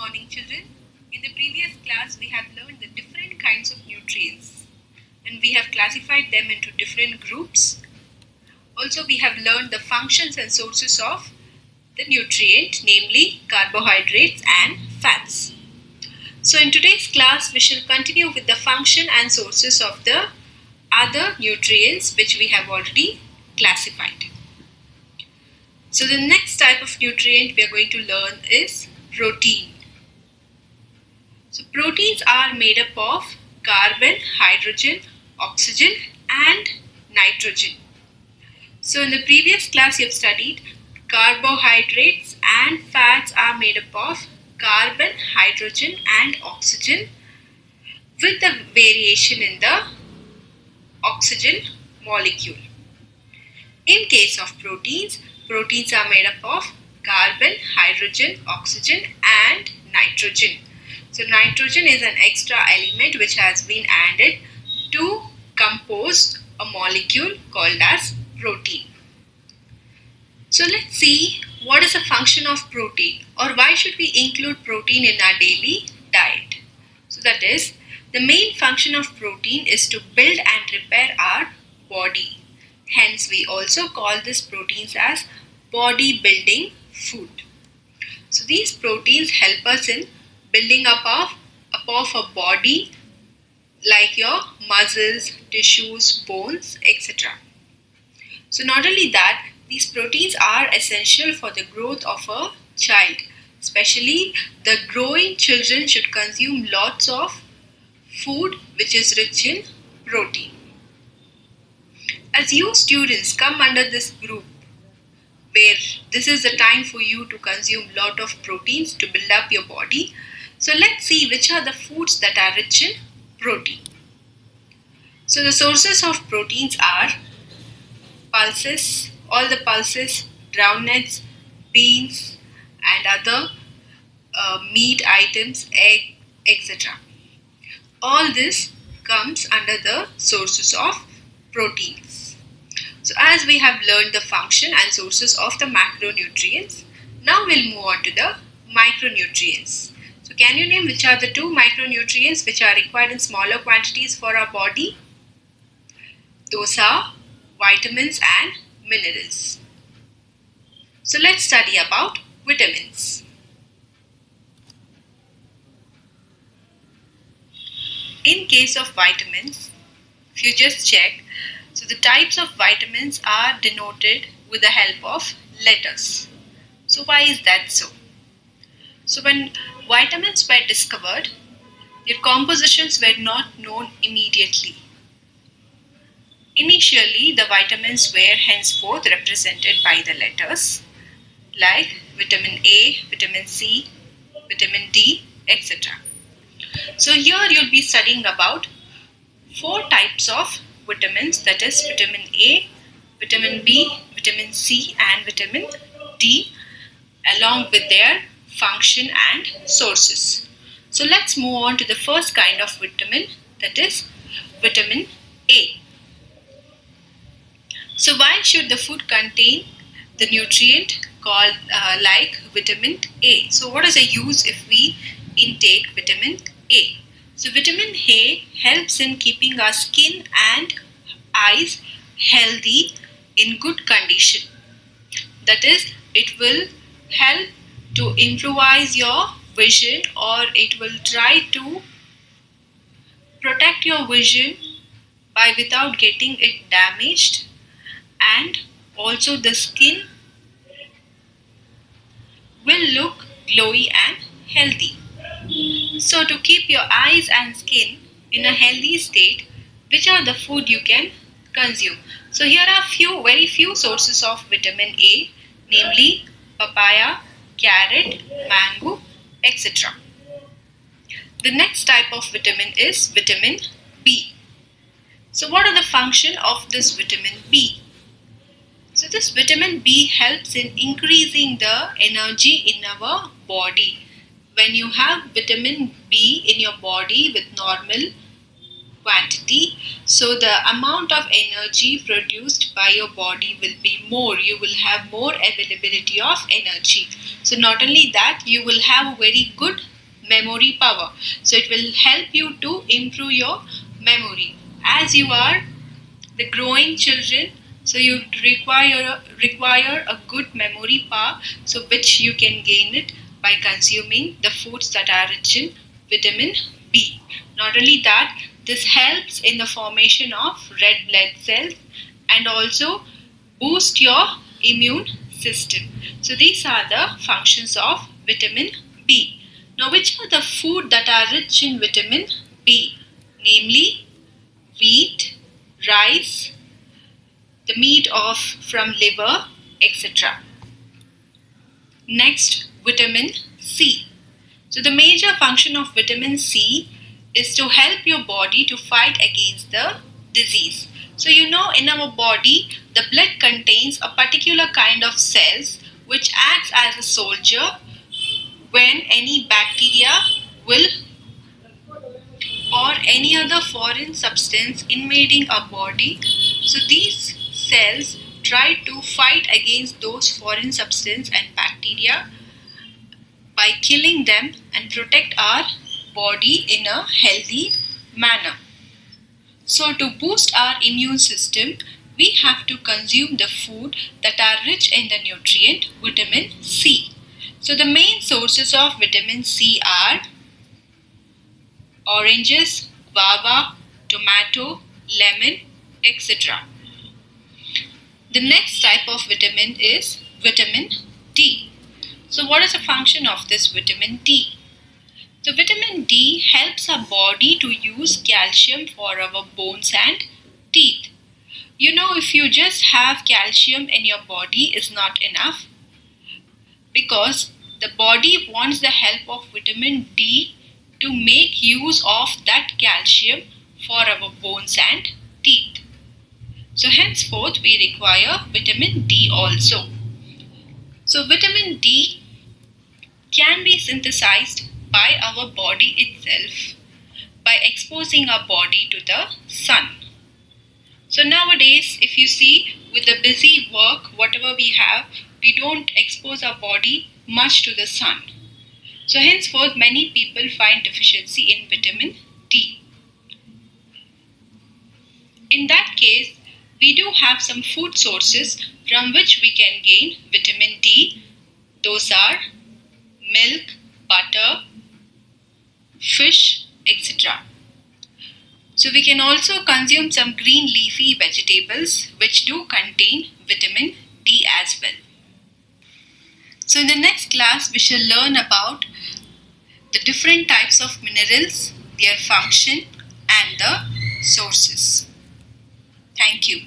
morning, children. In the previous class, we have learned the different kinds of nutrients and we have classified them into different groups. Also, we have learned the functions and sources of the nutrient, namely carbohydrates and fats. So, in today's class, we shall continue with the function and sources of the other nutrients which we have already classified. So, the next type of nutrient we are going to learn is protein. So proteins are made up of carbon, hydrogen, oxygen and nitrogen. So in the previous class you have studied carbohydrates and fats are made up of carbon, hydrogen and oxygen with the variation in the oxygen molecule. In case of proteins, proteins are made up of carbon, hydrogen, oxygen and nitrogen. So nitrogen is an extra element which has been added to compose a molecule called as protein. So let's see what is the function of protein, or why should we include protein in our daily diet. So that is, the main function of protein is to build and repair our body. Hence we also call these proteins as body building food. So these proteins help us in building up of a body like your muscles, tissues, bones, etc. So not only that, these proteins are essential for the growth of a child. Especially the growing children should consume lots of food which is rich in protein. As you students come under this group, where this is the time for you to consume lot of proteins to build up your body. So let's see which are the foods that are rich in protein. So the sources of proteins are pulses, all the pulses, groundnuts, beans and other meat items, egg, etc. All this comes under the sources of proteins. So as we have learned the function and sources of the macronutrients, now we'll move on to the micronutrients. So can you name which are the two micronutrients which are required in smaller quantities for our body? Those are vitamins and minerals. So let's study about vitamins. In case of vitamins, if you just check, so the types of vitamins are denoted with the help of letters. So why is that so? So when vitamins were discovered, their compositions were not known immediately. Initially, the vitamins were henceforth represented by the letters like vitamin A, vitamin C, vitamin D, etc. So here you'll be studying about 4 types of vitamins, that is vitamin A, vitamin B, vitamin C and vitamin D, along with their function and sources. So let's move on to the first kind of vitamin, that is vitamin A. So why should the food contain the nutrient called like vitamin A? So what is the use if we intake vitamin A? So vitamin A helps in keeping our skin and eyes healthy in good condition. That is, it will help to improvise your vision, or it will try to protect your vision by without getting it damaged, and also the skin will look glowy and healthy. So to keep your eyes and skin in a healthy state, which are the food you can consume? So here are very few sources of vitamin A, namely papaya, carrot, mango, etc. The next type of vitamin is vitamin B. So what are the function of this vitamin B? So this vitamin B helps in increasing the energy in our body. When you have vitamin B in your body with normal quantity, so the amount of energy produced by your body will be more. You will have more availability of energy. So not only that, you will have a very good memory power. So it will help you to improve your memory. As you are the growing children, so you require a good memory power, so which you can gain it by consuming the foods that are rich in vitamin B. Not only that, this helps in the formation of red blood cells and also boost your immune system. So these are the functions of vitamin B. Now, which are the food that are rich in vitamin B? Namely, wheat, rice, the meat of from liver, etc. Next, vitamin C. So the major function of vitamin C is to help your body to fight against the disease. So in our body, the blood contains a particular kind of cells which acts as a soldier when any bacteria will or any other foreign substance invading our body. So these cells try to fight against those foreign substance and bacteria by killing them and protect our body in a healthy manner. So to boost our immune system, we have to consume the food that are rich in the nutrient vitamin C. So the main sources of vitamin C are oranges, guava, tomato, lemon, etc. The next type of vitamin is vitamin D. So what is the function of this vitamin D? So vitamin D helps our body to use calcium for our bones and teeth. If you just have calcium in your body is not enough, because the body wants the help of vitamin D to make use of that calcium for our bones and teeth. So henceforth we require vitamin D also. So vitamin D can be synthesized by our body itself by exposing our body to the sun. So nowadays, if you see, with the busy work, whatever we have, we don't expose our body much to the sun. So henceforth, many people find deficiency in vitamin D. In that case, we do have some food sources from which we can gain vitamin D. Those are milk, butter, fish, etc. So we can also consume some green leafy vegetables which do contain vitamin D as well. So in the next class we shall learn about the different types of minerals, their function and the sources. Thank you.